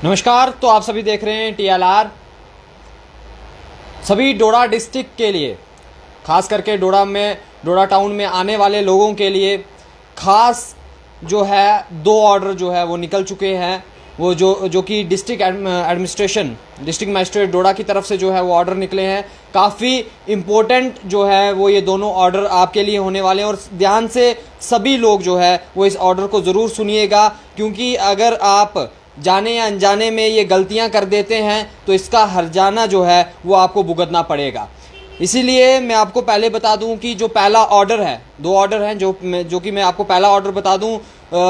नमस्कार। तो आप सभी देख रहे हैं TLR। सभी डोडा डिस्ट्रिक्ट के लिए, खास करके डोडा टाउन में आने वाले लोगों के लिए खास जो है 2 ऑर्डर जो है वो निकल चुके हैं। वो जो कि डिस्ट्रिक्ट मजिस्ट्रेट डोडा की तरफ से जो है वो ऑर्डर निकले हैं। काफ़ी इम्पोर्टेंट जो है वो ये दोनों ऑर्डर आपके लिए होने वाले हैं और ध्यान से सभी लोग जो है वो इस ऑर्डर को ज़रूर सुनिएगा, क्योंकि अगर आप जाने या अनजाने में ये गलतियां कर देते हैं तो इसका हर्जाना जो है वो आपको भुगतना पड़ेगा। इसीलिए मैं आपको पहले बता दूं कि जो पहला ऑर्डर है, 2 ऑर्डर हैं जो कि मैं आपको पहला ऑर्डर बता दूं।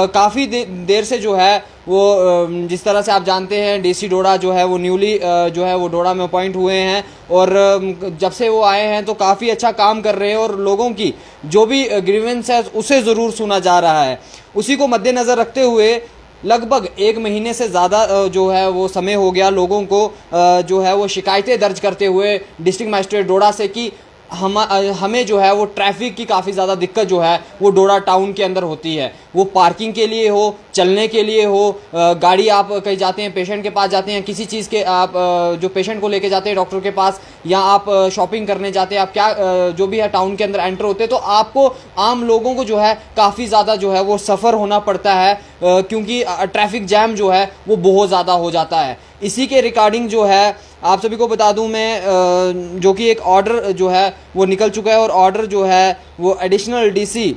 काफ़ी देर से जो है वो जिस तरह से आप जानते हैं DC डोडा जो है वो न्यूली जो है वो डोडा में अपॉइंट हुए हैं और जब से वो आए हैं तो काफ़ी अच्छा काम कर रहे हैं और लोगों की जो भी ग्रीवेंस है उसे ज़रूर सुना जा रहा है। उसी को मद्देनज़र रखते हुए लगभग 1 महीने से ज़्यादा जो है वो समय हो गया लोगों को जो है वो शिकायतें दर्ज करते हुए डिस्ट्रिक्ट मजिस्ट्रेट डोडा से कि हमें जो है वो ट्रैफिक की काफ़ी ज़्यादा दिक्कत जो है वो डोडा टाउन के अंदर होती है। वो पार्किंग के लिए हो, चलने के लिए हो, गाड़ी आप कहीं जाते हैं, पेशेंट के पास जाते हैं, किसी चीज़ के आप जो पेशेंट को लेके जाते हैं डॉक्टर के पास, या आप शॉपिंग करने जाते हैं, आप क्या जो भी है टाउन के अंदर एंटर होते हैं, तो आपको आम लोगों को जो है काफ़ी ज़्यादा जो है वो सफ़र होना पड़ता है, क्योंकि ट्रैफिक जैम जो है वो बहुत ज़्यादा हो जाता है। इसी के रिगार्डिंग जो है आप सभी को बता दूं मैं जो कि एक ऑर्डर जो है वो निकल चुका है और ऑर्डर जो है वो additional DC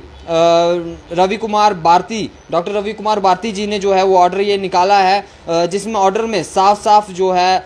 Ravi Kumar Bharati, doctor Ravi Kumar Bharati ji ने जो है वो ऑर्डर ये निकाला है, जिसमें ऑर्डर में साफ साफ जो है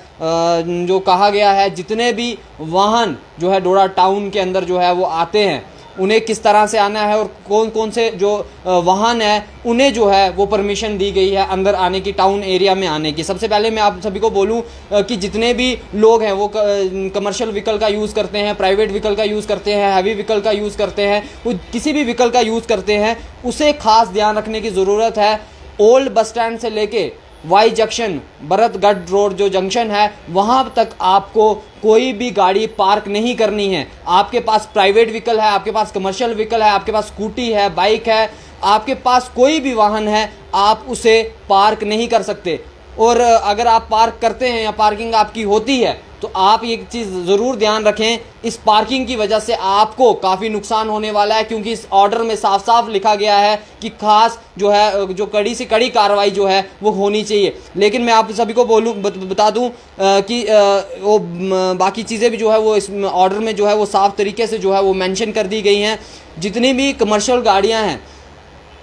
जो कहा गया है जितने भी वाहन जो है डोडा टाउन के अंदर जो है वो आते हैं उन्हें किस तरह से आना है और कौन कौन से जो वाहन है उन्हें जो है वो परमिशन दी गई है अंदर आने की, टाउन एरिया में आने की। सबसे पहले मैं आप सभी को बोलूं कि जितने भी लोग हैं वो कमर्शियल व्हीकल का यूज़ करते हैं, प्राइवेट व्हीकल का यूज़ करते हैं, हैवी व्हीकल का यूज़ करते हैं, वो किसी भी व्हीकल का यूज़ करते हैं, उसे खास ध्यान रखने की ज़रूरत है। ओल्ड बस स्टैंड से लेके वाई जंक्शन, भरतगढ़ रोड जो जंक्शन है वहाँ तक आपको कोई भी गाड़ी पार्क नहीं करनी है। आपके पास प्राइवेट व्हीकल है, आपके पास कमर्शियल व्हीकल है, आपके पास स्कूटी है, बाइक है, आपके पास कोई भी वाहन है, आप उसे पार्क नहीं कर सकते। और अगर आप पार्क करते हैं या पार्किंग आपकी होती है तो आप ये चीज़ ज़रूर ध्यान रखें, इस पार्किंग की वजह से आपको काफ़ी नुकसान होने वाला है, क्योंकि इस ऑर्डर में साफ साफ लिखा गया है कि खास जो है जो कड़ी से कड़ी कार्रवाई जो है वो होनी चाहिए। लेकिन मैं आप सभी को बता दूं कि वो बाकी चीज़ें भी जो है वो इस ऑर्डर में जो है वो साफ तरीके से जो है वो मेंशन कर दी गई हैं। जितनी भी कमर्शियल गाड़ियाँ हैं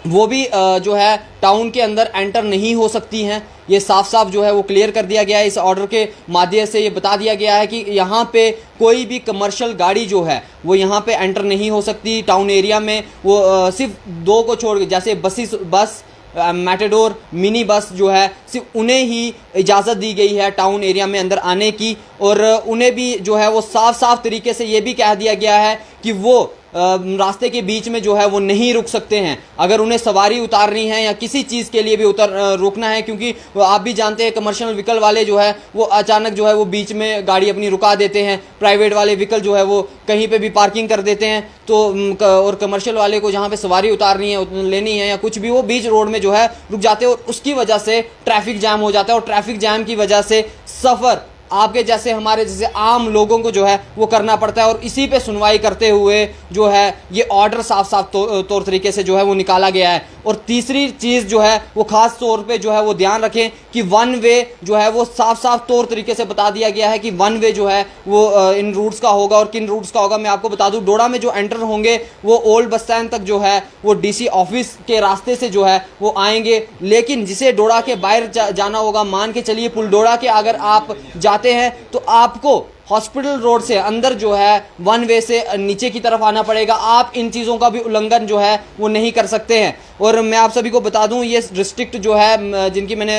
वो भी जो है टाउन के अंदर एंटर नहीं हो सकती हैं। ये साफ साफ जो है वो क्लियर कर दिया गया है। इस ऑर्डर के माध्यम से ये बता दिया गया है कि यहाँ पे कोई भी कमर्शियल गाड़ी जो है वो यहाँ पे एंटर नहीं हो सकती टाउन एरिया में। वो सिर्फ 2 को छोड़ के, जैसे बस मैटाडोर, मिनी बस जो है सिर्फ उन्हें ही इजाज़त दी गई है टाउन एरिया में अंदर आने की, और उन्हें भी जो है वो साफ साफ तरीके से ये भी कह दिया गया है कि वो रास्ते के बीच में जो है वो नहीं रुक सकते हैं। अगर उन्हें सवारी उतारनी है या किसी चीज़ के लिए भी रुकना है, क्योंकि आप भी जानते हैं कमर्शियल व्हीकल वाले जो है वो अचानक जो है वो बीच में गाड़ी अपनी रुका देते हैं, प्राइवेट वाले व्हीकल जो है वो कहीं पे भी पार्किंग कर देते हैं। तो और कमर्शियल वाले को जहाँ पे सवारी उतारनी है, लेनी है या कुछ भी, वो बीच रोड में जो है रुक जाते हैं और उसकी वजह से ट्रैफिक जैम हो जाता है और ट्रैफिक जैम की वजह से सफ़र आपके जैसे हमारे जैसे आम लोगों को जो है वो करना पड़ता है। और इसी पे सुनवाई करते हुए जो है ये ऑर्डर साफ साफ तौर तरीके से जो है वो निकाला गया है। और तीसरी चीज़ जो है वो खास तौर पे जो है वो ध्यान रखें कि 1 वे जो है वो साफ साफ तौर तरीके से बता दिया गया है कि 1 वे जो है वो इन रूट्स का होगा। और किन रूट्स का होगा मैं आपको बता दूं, डोडा में जो एंटर होंगे वो ओल्ड बस स्टैंड तक जो है वो DC ऑफिस के रास्ते से जो है वो आएंगे। लेकिन जिसे डोडा के बाहर जाना होगा, मान के चलिए पुल डोडा के अगर आप जाते हैं तो आपको हॉस्पिटल रोड से अंदर जो है 1 वे से नीचे की तरफ आना पड़ेगा। आप इन चीज़ों का भी उल्लंघन जो है वो नहीं कर सकते हैं। और मैं आप सभी को बता दूं ये रिस्ट्रिक्ट जो है जिनकी मैंने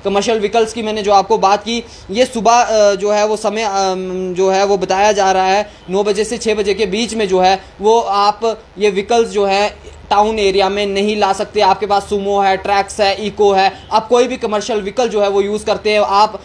कमर्शियल व्हीकल्स की मैंने जो आपको बात की, ये सुबह जो है वो समय जो है वो बताया जा रहा है 9 बजे से 6 बजे के बीच में जो है वो आप ये व्हीकल्स जो है टाउन एरिया में नहीं ला सकते। आपके पास सुमो है, ट्रैक्स है, इको है, आप कोई भी कमर्शियल व्हीकल जो है वो यूज़ करते हैं, आप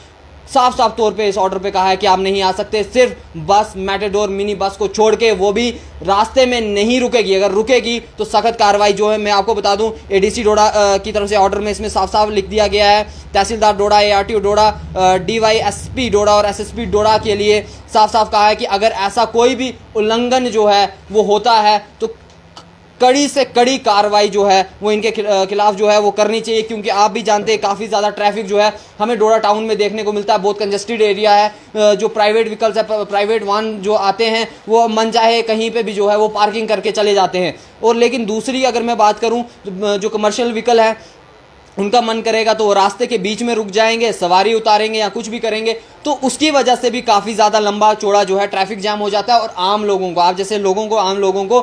साफ साफ तौर पे इस ऑर्डर पे कहा है कि आप नहीं आ सकते। सिर्फ बस मैटाडोर मिनी बस को छोड़ के, वो भी रास्ते में नहीं रुकेगी। अगर रुकेगी तो सख्त कार्रवाई जो है, मैं आपको बता दूं एडीसी डोडा की तरफ से ऑर्डर में इसमें साफ साफ लिख दिया गया है। तहसीलदार डोडा, एआरटीओ डोडा, डीवाईएसपी डोडा और एसएसपी डोडा के लिए साफ साफ कहा है कि अगर ऐसा कोई भी उल्लंघन जो है वो होता है तो कड़ी से कड़ी कार्रवाई जो है वो इनके खिलाफ जो है वो करनी चाहिए। क्योंकि आप भी जानते हैं काफ़ी ज़्यादा ट्रैफिक जो है हमें डोडा टाउन में देखने को मिलता है। बहुत कंजेस्टेड एरिया है। जो प्राइवेट व्हीकल्स है, प्राइवेट वाहन जो आते हैं वो मन चाहे कहीं पे भी जो है वो पार्किंग करके चले जाते हैं। और लेकिन दूसरी अगर मैं बात करूं, जो कमर्शियल व्हीकल है उनका मन करेगा तो वो रास्ते के बीच में रुक जाएंगे, सवारी उतारेंगे या कुछ भी करेंगे, तो उसकी वजह से भी काफ़ी ज़्यादा लंबा चौड़ा जो है ट्रैफिक जाम हो जाता है। और आम लोगों को, आप जैसे लोगों को, आम लोगों को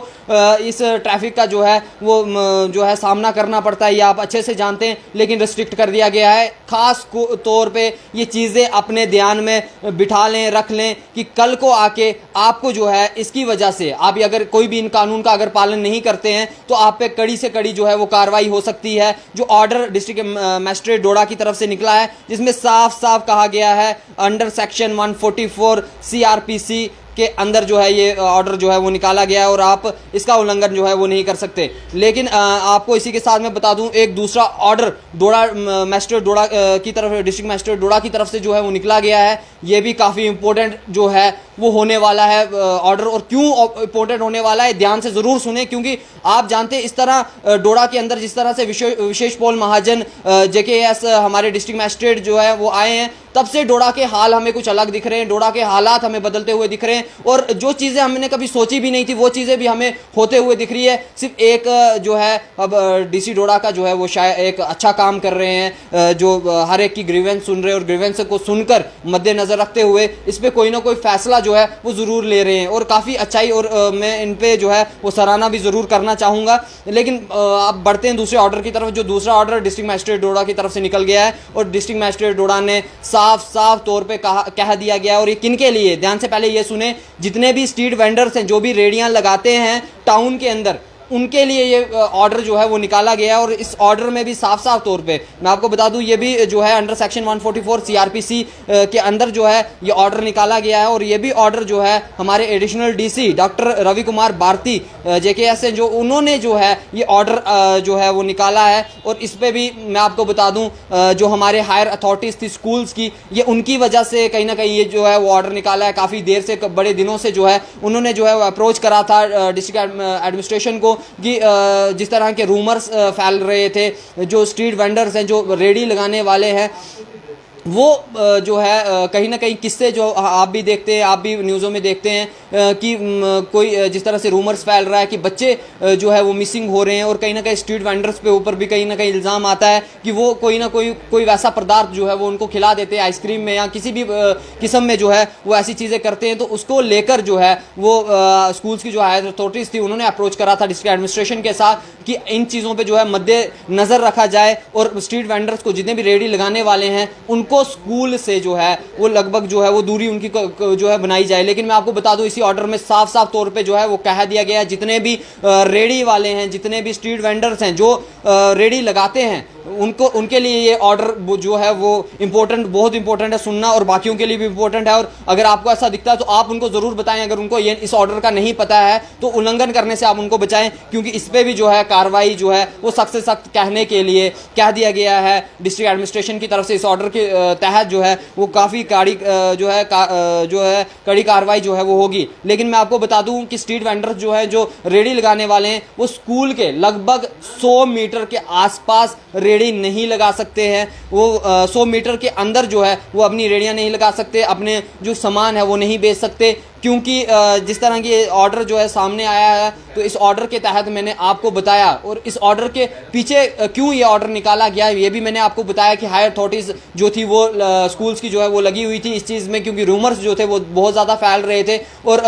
इस ट्रैफिक का जो है वो जो है सामना करना पड़ता है। ये आप अच्छे से जानते हैं, लेकिन रिस्ट्रिक्ट कर दिया गया है। ख़ास तौर पे ये चीज़ें अपने ध्यान में बिठा लें, रख लें कि कल को आके आपको जो है इसकी वजह से, आप अगर कोई भी इन कानून का अगर पालन नहीं करते हैं तो आप पे कड़ी से कड़ी जो है वो कार्रवाई हो सकती है। जो ऑर्डर डिस्ट्रिक्ट मजिस्ट्रेट डोडा की तरफ से निकला है, जिसमें साफ साफ कहा गया है अंडर सेक्शन 144 सीआरपीसी के अंदर जो है ये ऑर्डर जो है वो निकाला गया है और आप इसका उल्लंघन जो है वो नहीं कर सकते। लेकिन आपको इसी के साथ मैं बता दूं, एक दूसरा ऑर्डर डोडा मजिस्ट्रेट डोडा की तरफ, डिस्ट्रिक्ट मजिस्ट्रेट डोडा की तरफ से जो है वो निकला गया है। ये भी काफ़ी इंपॉर्टेंट जो है वो होने वाला है ऑर्डर। और क्यों इंपॉर्टेंट होने वाला है, ध्यान से ज़रूर सुने, क्योंकि आप जानते हैं इस तरह डोडा के अंदर जिस तरह से विशेष पॉल महाजन JKS हमारे डिस्ट्रिक्ट मजिस्ट्रेट जो है वो आए हैं, तब से डोडा के हाल हमें कुछ अलग दिख रहे हैं। डोडा के हालात हमें बदलते हुए दिख रहे हैं और जो चीज़ें हमने कभी सोची भी नहीं थी वो चीज़ें भी हमें होते हुए दिख रही है। सिर्फ एक जो है अब DC डोडा का जो है वो शायद एक अच्छा काम कर रहे हैं, जो हर एक की ग्रीवेंस सुन रहे हैं और ग्रीवेंस को सुनकर मद्देनज़र रखते हुए इस पर कोई ना कोई फैसला जो है वो ज़रूर ले रहे हैं और काफ़ी अच्छाई, और मैं इन पर जो है वो सराहना भी ज़रूर करना चाहूँगा। लेकिन आप बढ़ते हैं दूसरे ऑर्डर की तरफ। जो दूसरा ऑर्डर डिस्ट्रिक्ट मजिस्ट्रेट डोडा की तरफ से निकल गया है और डिस्ट्रिक्ट मजिस्ट्रेट डोडा ने साफ तौर पे कह दिया गया। और ये किन के लिए, ध्यान से पहले ये सुने, जितने भी स्ट्रीट वेंडर्स हैं, जो भी रेडियां लगाते हैं टाउन के अंदर, उनके लिए ये ऑर्डर जो है वो निकाला गया है। और इस ऑर्डर में भी साफ साफ तौर पे मैं आपको बता दूं, ये भी जो है अंडर सेक्शन 144 CRPC के अंदर जो है ये ऑर्डर निकाला गया है। और ये भी ऑर्डर जो है हमारे additional DC doctor Ravi Kumar Bharti JKS से जो उन्होंने जो है ये ऑर्डर जो है वो निकाला है। और इस पर भी मैं आपको बता दूं, जो हमारे हायर अथॉरिटीज़ थी स्कूल्स की, ये उनकी वजह से कहीं ना कहीं ये जो है वो ऑर्डर निकाला है। काफ़ी देर से, बड़े दिनों से जो है उन्होंने जो है अप्रोच करा था डिस्ट्रिक्ट एडमिनिस्ट्रेशन को कि जिस तरह के रूमर्स फैल रहे थे, जो स्ट्रीट वेंडर्स हैं, जो रेडी लगाने वाले हैं, वो जो है कहीं ना कहीं किस्से जो आप भी देखते हैं, आप भी न्यूज़ों में देखते हैं कि कोई जिस तरह से रूमर्स फैल रहा है कि बच्चे जो है वो मिसिंग हो रहे हैं। और कहीं ना कहीं स्ट्रीट वेंडर्स पे ऊपर भी कहीं ना कहीं इल्ज़ाम आता है कि वो कोई ना कोई वैसा पदार्थ जो है वो उनको खिला देते हैं, आइसक्रीम में या किसी भी किस्म में जो है वो ऐसी चीज़ें करते हैं। तो उसको लेकर जो है वो स्कूल्स की जो हायर अथॉरिटीज़ थी उन्होंने अप्रोच करा था डिस्ट्रिक्ट एडमिनिस्ट्रेशन के साथ कि इन चीज़ों पर जो है मद्दे नज़र रखा जाए और स्ट्रीट वेंडर्स को, जितने भी रेडी लगाने वाले हैं, उनको स्कूल से जो है वो लगभग जो है वो दूरी उनकी जो है बनाई जाए। लेकिन मैं आपको बता दूं, इसी ऑर्डर में साफ साफ तौर पे जो है वो कह दिया गया है, जितने भी रेडी वाले हैं, जितने भी स्ट्रीट वेंडर्स हैं जो रेडी लगाते हैं, उनके लिए ये ऑर्डर जो है वो इम्पोर्टेंट, बहुत इंपॉर्टेंट है सुनना, और बाकियों के लिए भी इम्पोर्टेंट है। और अगर आपको ऐसा दिखता है तो आप उनको ज़रूर बताएं। अगर उनको ये इस ऑर्डर का नहीं पता है तो उल्लंघन करने से आप उनको बचाएं, क्योंकि इस पर भी जो है कार्रवाई जो है वो सख्त से सख्त कहने के लिए कह दिया गया है डिस्ट्रिक्ट एडमिनिस्ट्रेशन की तरफ से। इस ऑर्डर के तहत जो है वो काफ़ी कड़ी जो है कड़ी कार्रवाई जो है वो होगी। लेकिन मैं आपको बता दूं कि स्ट्रीट वेंडर्स जो है, जो रेडी लगाने वाले हैं, वो स्कूल के लगभग 100 मीटर के आसपास रेडी नहीं लगा सकते हैं। वो 100 मीटर के अंदर जो है वो अपनी रेडियां नहीं लगा सकते, अपने जो सामान है वो नहीं बेच सकते, क्योंकि जिस तरह की ऑर्डर जो है सामने आया है, तो इस ऑर्डर के तहत मैंने आपको बताया। और इस ऑर्डर के पीछे क्यों ये ऑर्डर निकाला गया ये भी मैंने आपको बताया कि हायर अथॉरिटीज़ जो थी वो स्कूल्स की जो है वो लगी हुई थी इस चीज़ में, क्योंकि रूमर्स जो थे वो बहुत ज़्यादा फैल रहे थे। और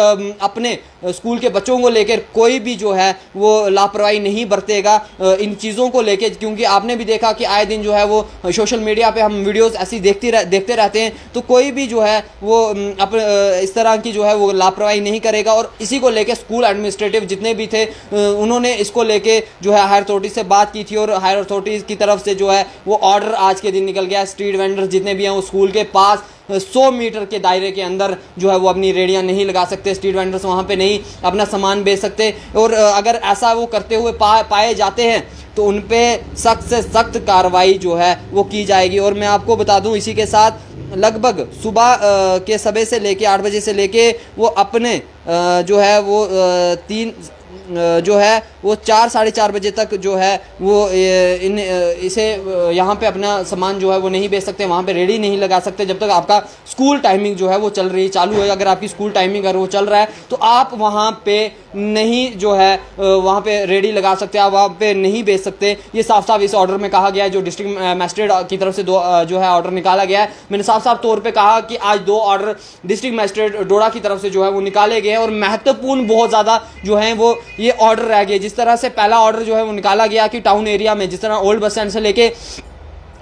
अपने स्कूल के बच्चों को लेकर कोई भी जो है वो लापरवाही नहीं बरतेगा इन चीज़ों को लेकर, क्योंकि आपने भी देखा कि आए दिन जो है वो सोशल मीडिया पे हम वीडियोस ऐसी देखते रहते हैं। तो कोई भी जो है वो इस तरह की जो है वो वो लापरवाही नहीं करेगा। और इसी को लेके स्कूल एडमिनिस्ट्रेटिव जितने भी थे उन्होंने इसको लेके जो है हायर अथॉरिटी से बात की थी, और हायर अथॉरिटीज़ की तरफ से जो है वो ऑर्डर आज के दिन निकल गया। स्ट्रीट वेंडर जितने भी हैं वो स्कूल के पास 100 मीटर के दायरे के अंदर जो है वो अपनी रेडियां नहीं लगा सकते, स्ट्रीट वेंडर्स वहाँ पे नहीं अपना सामान बेच सकते। और अगर ऐसा वो करते हुए पाए जाते हैं तो उन पे सख्त से सख्त कार्रवाई जो है वो की जाएगी। और मैं आपको बता दूं इसी के साथ लगभग सुबह के समय से लेके 8 बजे से लेके वो अपने जो है वो 3 जो है वो 4 साढ़े 4 बजे तक जो है वो इसे यहाँ पे अपना सामान जो है वो नहीं बेच सकते, वहाँ पे रेडी नहीं लगा सकते जब तक आपका स्कूल टाइमिंग जो है वो चालू है। अगर आपकी स्कूल टाइमिंग अगर वो चल रहा है तो आप वहाँ पे नहीं जो है वहाँ पे रेडी लगा सकते, आप वहाँ पे नहीं बेच सकते। ये साफ साफ इस ऑर्डर में कहा गया है, जो डिस्ट्रिक्ट मजिस्ट्रेट की तरफ से जो है ऑर्डर निकाला गया है। मैंने साफ साफ तौर पर कहा कि आज 2 ऑर्डर डिस्ट्रिक्ट मजिस्ट्रेट डोडा की तरफ से जो है वो निकाले गए हैं, और महत्वपूर्ण बहुत ज़्यादा जो है वो ये ऑर्डर रह गए। जिस तरह से पहला ऑर्डर जो है वो निकाला गया कि टाउन एरिया में जिस तरह ओल्ड बस स्टैंड से लेके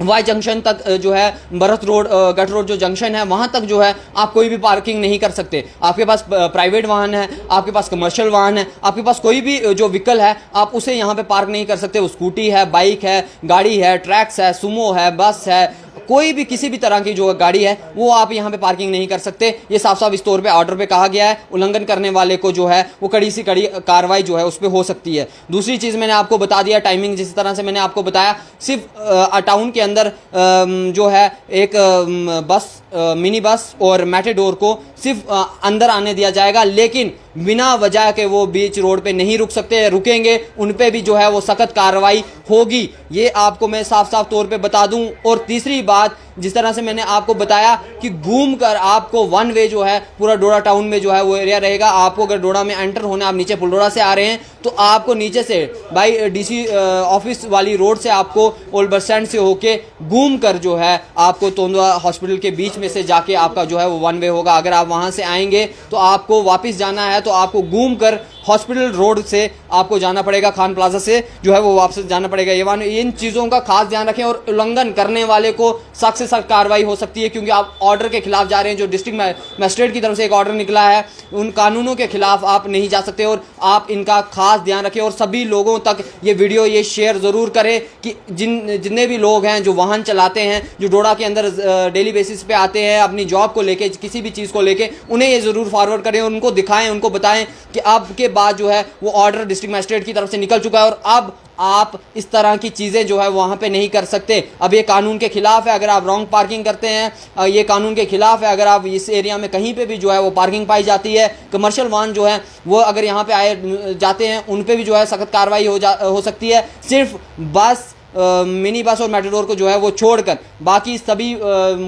वाई जंक्शन तक जो है भरत रोड गट रोड जो जंक्शन है वहाँ तक जो है आप कोई भी पार्किंग नहीं कर सकते। आपके पास प्राइवेट वाहन है, आपके पास कमर्शियल वाहन है, आपके पास कोई भी जो व्हीकल है आप उसे यहाँ पे पार्क नहीं कर सकते। वो स्कूटी है, बाइक है, गाड़ी है, ट्रैक्स है, सुमो है, बस है, कोई भी किसी भी तरह की जो गाड़ी है वो आप यहाँ पे पार्किंग नहीं कर सकते। ये साफ साफ इस तौर पे ऑर्डर पे कहा गया है। उल्लंघन करने वाले को जो है वो कड़ी से कड़ी कार्रवाई जो है उस पर हो सकती है। दूसरी चीज़ मैंने आपको बता दिया टाइमिंग, जिस तरह से मैंने आपको बताया सिर्फ टाउन के अंदर जो है एक बस मिनी बस और मैटेडोर को सिर्फ अंदर आने दिया जाएगा, लेकिन बिना वजह के वो बीच रोड पे नहीं रुक सकते। रुकेंगे उन पे भी जो है वो सख्त कार्रवाई होगी, ये आपको मैं साफ साफ तौर पे बता दूं। और तीसरी बात, जिस तरह से मैंने आपको बताया कि घूम कर आपको 1 वे जो है पूरा डोडा टाउन में जो है वो एरिया रहेगा। आपको अगर डोडा में एंटर होना, आप नीचे पुलडोडा से आ रहे हैं तो आपको नीचे से बाई डीसी ऑफिस वाली रोड से आपको ओल्ड बस स्टैंड से होके घूम कर जो है आपको तोंदवा हॉस्पिटल के बीच में से जाके आपका जो है वो 1 वे होगा। अगर आप वहाँ से आएंगे तो आपको वापस जाना है तो आपको घूम कर हॉस्पिटल रोड से आपको जाना पड़ेगा, खान प्लाजा से जो है वो वापस जाना पड़ेगा। इन चीज़ों का खास ध्यान रखें, और उल्लंघन करने वाले को सख्त से सख्त कार्रवाई हो सकती है, क्योंकि आप ऑर्डर के खिलाफ जा रहे हैं। जो डिस्ट्रिक्ट मजिस्ट्रेट की तरफ से एक ऑर्डर निकला है उन कानूनों के खिलाफ आप नहीं जा सकते, और आप इनका खास ध्यान रखें। और सभी लोगों तक ये वीडियो ये शेयर ज़रूर करें कि जितने भी लोग हैं जो वाहन चलाते हैं, जो डोडा के अंदर डेली बेसिस पे आते हैं अपनी जॉब को लेके, किसी भी चीज़ को लेके, उन्हें ये ज़रूर फॉरवर्ड करें, उनको दिखाएं, उनको बताएं कि अब के बाद जो है वो ऑर्डर डिस्ट्रिक्ट मजिस्ट्रेट की तरफ से निकल चुका है और अब आप इस तरह की चीज़ें जो है वहाँ पे नहीं कर सकते। अब ये कानून के खिलाफ है अगर आप रॉन्ग पार्किंग करते हैं, ये कानून के खिलाफ है अगर आप इस एरिया में कहीं पे भी जो है वो पार्किंग पाई जाती है। कमर्शियल वाहन जो है वो अगर यहाँ पे आए जाते हैं उन पे भी जो है सख्त कार्रवाई हो सकती है। सिर्फ बस मिनी बस और मेट्रोडोर को जो है वो छोड़कर बाकी सभी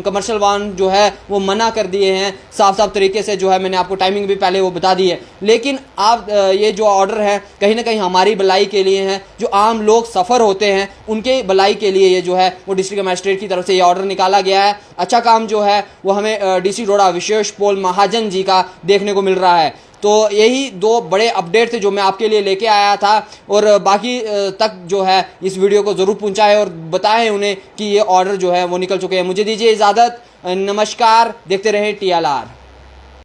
कमर्शियल वाहन जो है वो मना कर दिए हैं साफ साफ तरीके से। जो है मैंने आपको टाइमिंग भी पहले वो बता दी है, लेकिन आप ये जो ऑर्डर है कहीं ना कहीं हमारी भलाई के लिए हैं। जो आम लोग सफ़र होते हैं उनके भलाई के लिए ये जो है वो डिस्ट्रिक्ट मजिस्ट्रेट की तरफ से ये ऑर्डर निकाला गया है। अच्छा काम जो है वो हमें डीसी डोडा विशेष पोल महाजन जी का देखने को मिल रहा है। तो यही 2 बड़े अपडेट थे जो मैं आपके लिए लेके आया था, और बाकी तक जो है इस वीडियो को ज़रूर पहुंचाएं और बताएं उन्हें कि ये ऑर्डर जो है वो निकल चुके हैं। मुझे दीजिए इजाज़त, नमस्कार, देखते रहें TLR।